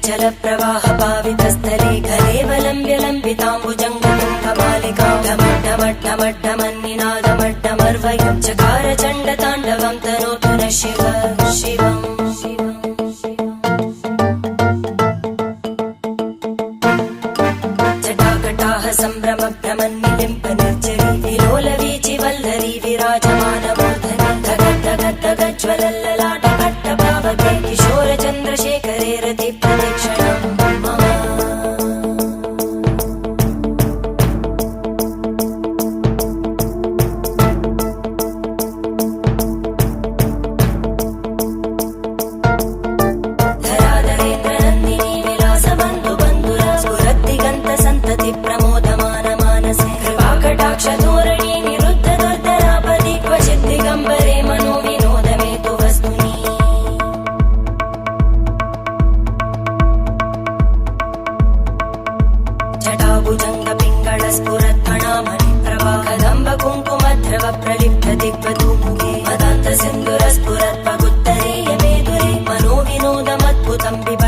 जलप्रवाह पावितस्थले घलेवलम्ब्य लम्बिताम्बुजङ्गतुङ्गमालिकां ढमड्ढमड्ढमड्ढमन्निनादमड्ढमर्वयं चकार चण्डताण्डवं तनोतु नः शिव शिवम् जटाकटाह सम्भ्रम भ्रमन्निलिम्प निर्जरी विलोलवीचि वल्लरी विराजमानमूर्धनि धगद्धगद्धगज्ज्वलल्ललाटकट्टपावके किशोर चन्द्रशेखरे रति प्रदक्षिणम् मम धराधरेन्द्रनन्दिनी विलासबन्धु बन्धुरा स्फुरद्दिगन्त सन्तति प्रमोदमान मानसे कृपाकटाक्षधोरणी निरुद्ध दुर्धरापदि क्वचित् दिगम्बरे मनो विनोदमेतु वस्तुनि जटाभुजङ्ग पिङ्गळ स्फुरत्फणामणि प्रभा कदम्ब कुङ्कुमध्रव प्रलिप्त दिग्वधूमुखे मदान्त सिन्धुर स्फुरत्पगुत्तरे यमेदुरे मनो विनोदमद्भुतं बिभ